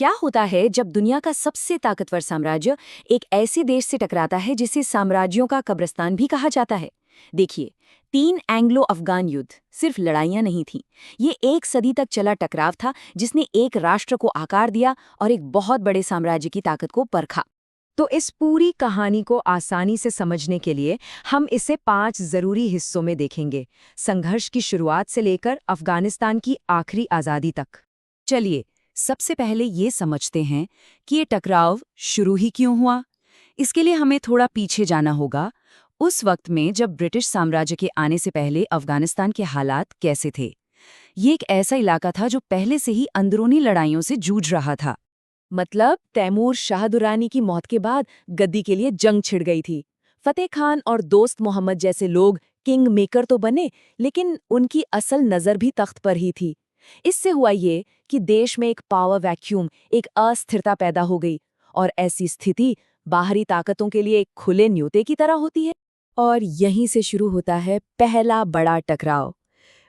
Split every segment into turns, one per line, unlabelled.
क्या होता है जब दुनिया का सबसे ताकतवर साम्राज्य एक ऐसे देश से टकराता है जिसे साम्राज्यों का कब्रिस्तान भी कहा जाता है। देखिए, 3 एंग्लो अफगान युद्ध सिर्फ लड़ाइयां नहीं थीं। ये एक सदी तक चला टकराव था जिसने एक राष्ट्र को आकार दिया और एक बहुत बड़े साम्राज्य की ताकत को परखा।
तो इस पूरी कहानी को आसानी से समझने के लिए हम इसे 5 जरूरी हिस्सों में देखेंगे, संघर्ष की शुरुआत से लेकर अफगानिस्तान की आखिरी आज़ादी तक।
चलिए, सबसे पहले ये समझते हैं कि ये टकराव शुरू ही क्यों हुआ। इसके लिए हमें थोड़ा पीछे जाना होगा, उस वक्त में जब ब्रिटिश साम्राज्य के आने से पहले अफगानिस्तान के हालात कैसे थे। ये एक ऐसा इलाका था जो पहले से ही अंदरूनी लड़ाइयों से जूझ रहा था।
मतलब तैमूर शाह दुर्रानी की मौत के बाद गद्दी के लिए जंग छिड़ गई थी। फतेह खान और दोस्त मोहम्मद जैसे लोग किंग मेकर तो बने, लेकिन उनकी असल नज़र भी तख्त पर ही थी। इससे हुआ ये कि देश में एक पावर वैक्यूम, एक अस्थिरता पैदा हो गई, और ऐसी स्थिति बाहरी ताकतों के लिए एक खुले न्योते की तरह होती है। और यहीं से शुरू होता है पहला बड़ा टकराव।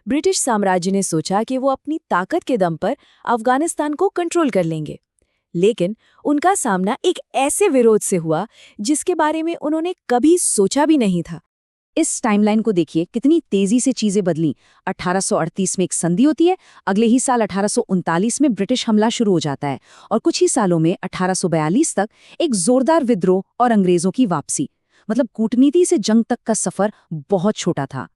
ब्रिटिश साम्राज्य ने सोचा कि वो अपनी ताकत के दम पर अफगानिस्तान को कंट्रोल कर लेंगे, लेकिन उनका सामना एक ऐसे विरोध से हुआ जिसके बारे में उन्होंने कभी सोचा भी नहीं था। इस टाइमलाइन को देखिए, कितनी तेजी से चीजें बदलीं। 1838 में एक संधि होती है, अगले ही साल 1839 में ब्रिटिश हमला शुरू हो जाता है, और कुछ ही सालों में 1842 तक एक जोरदार विद्रोह और अंग्रेजों की वापसी। मतलब कूटनीति से जंग तक का सफर बहुत छोटा था।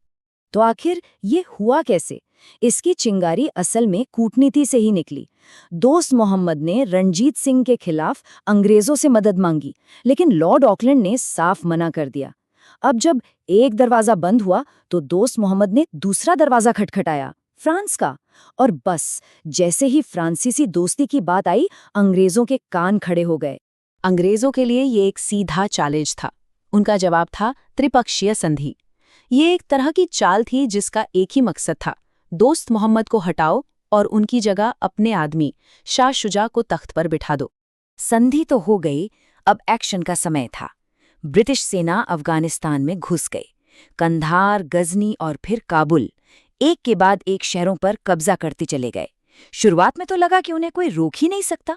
तो आखिर ये हुआ कैसे? इसकी चिंगारी असल में कूटनीति से ही निकली। दोस्त मोहम्मद ने रणजीत सिंह के खिलाफ अंग्रेजों से मदद मांगी, लेकिन लॉर्ड ऑकलैंड ने साफ मना कर दिया। अब जब एक दरवाजा बंद हुआ तो दोस्त मोहम्मद ने दूसरा दरवाजा खटखटाया, फ्रांस का। और बस जैसे ही फ्रांसीसी दोस्ती की बात आई, अंग्रेजों के कान खड़े हो गए। अंग्रेजों के लिए ये एक सीधा चैलेंज था। उनका जवाब था त्रिपक्षीय संधि। ये एक तरह की चाल थी जिसका एक ही मकसद था, दोस्त मोहम्मद को हटाओ और उनकी जगह अपने आदमी शाह शुजा को तख्त पर बिठा दो। संधि तो हो गई, अब एक्शन का समय था। ब्रिटिश सेना अफगानिस्तान में घुस गई। कंधार, गजनी और फिर काबुल, एक के बाद एक शहरों पर कब्जा करते चले गए। शुरुआत में तो लगा कि उन्हें कोई रोक ही नहीं सकता।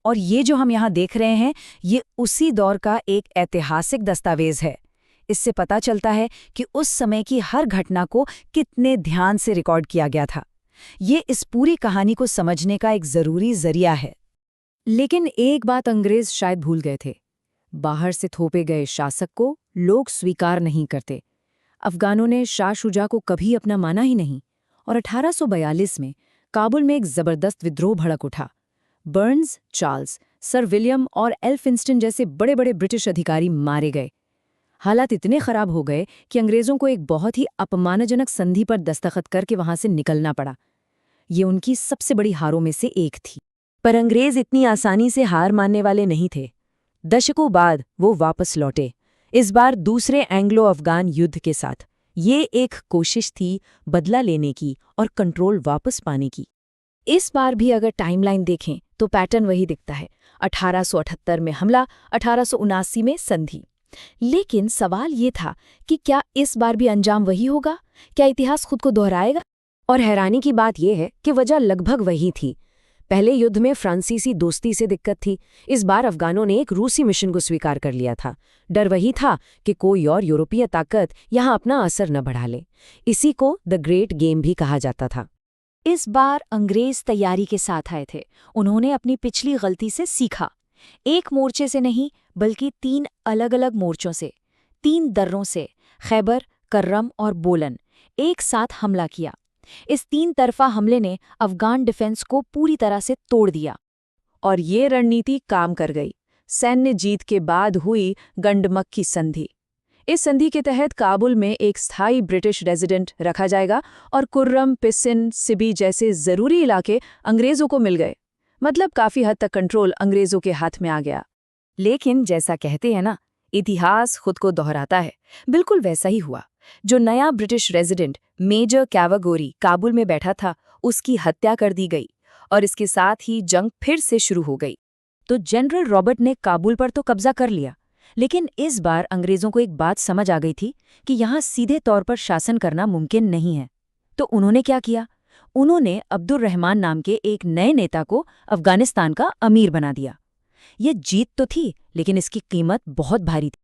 और ये जो हम यहाँ देख रहे हैं, ये उसी दौर का एक ऐतिहासिक दस्तावेज है। इससे पता चलता है कि उस समय की हर घटना को कितने ध्यान से रिकॉर्ड किया गया था। ये इस पूरी कहानी को समझने का एक जरूरी जरिया है। लेकिन एक बात अंग्रेज शायद भूल गए थे, बाहर से थोपे गए शासक को लोग स्वीकार नहीं करते। अफगानों ने शाह शुजा को कभी अपना माना ही नहीं, और 1842 में काबुल में एक जबरदस्त विद्रोह भड़क उठा। बर्न्स, चार्ल्स, सर विलियम और एल्फिंस्टन जैसे बड़े बड़े ब्रिटिश अधिकारी मारे गए। हालात इतने खराब हो गए कि अंग्रेजों को एक बहुत ही अपमानजनक संधि पर दस्तखत करके वहां से निकलना पड़ा। ये उनकी सबसे बड़ी हारों में से एक थी। पर अंग्रेज इतनी आसानी से हार मानने वाले नहीं थे। दशकों बाद वो वापस लौटे, इस बार दूसरे एंग्लो अफगान युद्ध के साथ। ये एक कोशिश थी बदला लेने की और कंट्रोल वापस पाने की। इस बार भी अगर टाइमलाइन देखें तो पैटर्न वही दिखता है। 1878 में हमला, 1879 में संधि। लेकिन सवाल ये था कि क्या इस बार भी अंजाम वही होगा? क्या इतिहास खुद को दोहराएगा? और हैरानी की बात यह है कि वजह लगभग वही थी। पहले युद्ध में फ्रांसीसी दोस्ती से दिक्कत थी, इस बार अफगानों ने एक रूसी मिशन को स्वीकार कर लिया था। डर वही था कि कोई और यूरोपीय ताकत यहाँ अपना असर न बढ़ा ले। इसी को द ग्रेट गेम भी कहा जाता था। इस बार अंग्रेज तैयारी के साथ आए थे। उन्होंने अपनी पिछली गलती से सीखा। एक मोर्चे से नहीं, बल्कि 3 अलग अलग मोर्चों से, 3 दर्रों से, खैबर, कर्रम और बोलन, एक साथ हमला किया। इस 3 तरफा हमले ने अफगान डिफेंस को पूरी तरह से तोड़ दिया। और ये रणनीति काम कर गई। सैन्य जीत के बाद हुई गंडमक की संधि। इस संधि के तहत काबुल में एक स्थायी ब्रिटिश रेजिडेंट रखा जाएगा और कुर्रम, पिसिन, सिबी जैसे जरूरी इलाके अंग्रेजों को मिल गए। मतलब काफी हद तक कंट्रोल अंग्रेजों के हाथ में आ गया। लेकिन जैसा कहते हैं ना, इतिहास खुद को दोहराता है। बिल्कुल वैसा ही हुआ। जो नया ब्रिटिश रेजिडेंट मेजर कैवागोरी काबुल में बैठा था, उसकी हत्या कर दी गई, और इसके साथ ही जंग फिर से शुरू हो गई। तो जनरल रॉबर्ट ने काबुल पर तो कब्जा कर लिया, लेकिन इस बार अंग्रेजों को एक बात समझ आ गई थी कि यहाँ सीधे तौर पर शासन करना मुमकिन नहीं है। तो उन्होंने क्या किया?
उन्होंने अब्दुल रहमान नाम के एक नए नेता को अफगानिस्तान का अमीर बना दिया। ये जीत तो थी, लेकिन इसकी कीमत बहुत भारी थी।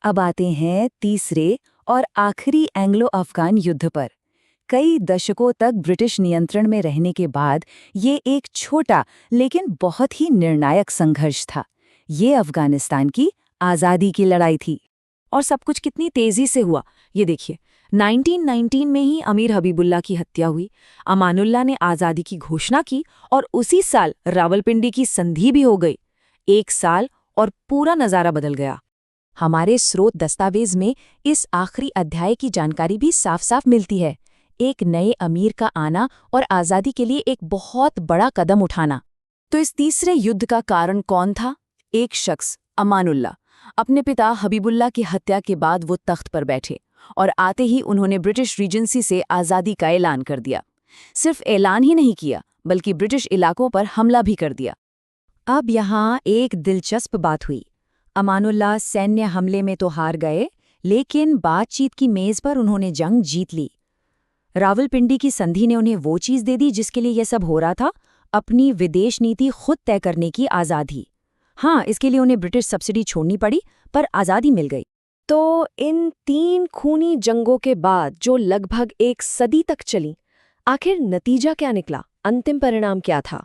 अब आते हैं तीसरे और आखिरी एंग्लो अफगान युद्ध पर। कई दशकों तक ब्रिटिश नियंत्रण में रहने के बाद ये एक छोटा लेकिन बहुत ही निर्णायक संघर्ष था। ये अफगानिस्तान की आज़ादी की लड़ाई थी। और सब कुछ कितनी तेजी से हुआ, ये देखिए। 1919 में ही अमीर हबीबुल्ला की हत्या हुई, अमानुल्लाह ने आज़ादी की घोषणा की और उसी साल रावलपिंडी की संधि भी हो गई। 1 साल और पूरा नज़ारा बदल गया।
हमारे स्रोत दस्तावेज में इस आखिरी अध्याय की जानकारी भी साफ साफ मिलती है। एक नए अमीर का आना और आज़ादी के लिए एक बहुत बड़ा कदम उठाना।
तो इस तीसरे युद्ध का कारण कौन था? एक शख्स, अमानुल्लाह। अपने पिता हबीबुल्लाह की हत्या के बाद वो तख्त पर बैठे और आते ही उन्होंने ब्रिटिश रीजेंसी से आज़ादी का ऐलान कर दिया। सिर्फ ऐलान ही नहीं किया, बल्कि ब्रिटिश इलाकों पर हमला भी कर दिया। अब यहाँ एक दिलचस्प बात हुई। अमानुल्लाह सैन्य हमले में तो हार गए, लेकिन बातचीत की मेज़ पर उन्होंने जंग जीत ली। रावलपिंडी की संधि ने उन्हें वो चीज़ दे दी जिसके लिए यह सब हो रहा था, अपनी विदेश नीति खुद तय करने की आज़ादी। हाँ, इसके लिए उन्हें ब्रिटिश सब्सिडी छोड़नी पड़ी, पर आज़ादी मिल गई।
तो इन 3 खूनी जंगों के बाद जो लगभग 1 सदी तक चली, आखिर नतीजा क्या निकला? अंतिम परिणाम क्या था?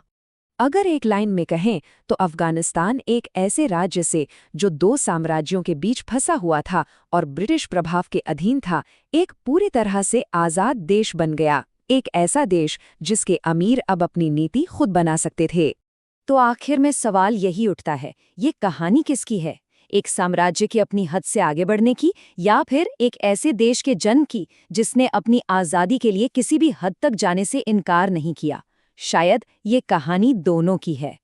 अगर एक लाइन में कहें तो अफगानिस्तान एक ऐसे राज्य से जो 2 साम्राज्यों के बीच फंसा हुआ था और ब्रिटिश प्रभाव के अधीन था, एक पूरी तरह से आज़ाद देश बन गया। एक ऐसा देश जिसके अमीर अब अपनी नीति खुद बना सकते थे।
तो आखिर में सवाल यही उठता है, ये कहानी किसकी है? एक साम्राज्य की अपनी हद से आगे बढ़ने की, या फिर एक ऐसे देश के जन्म की जिसने अपनी आज़ादी के लिए किसी भी हद तक जाने से इनकार नहीं किया? शायद ये कहानी दोनों की है।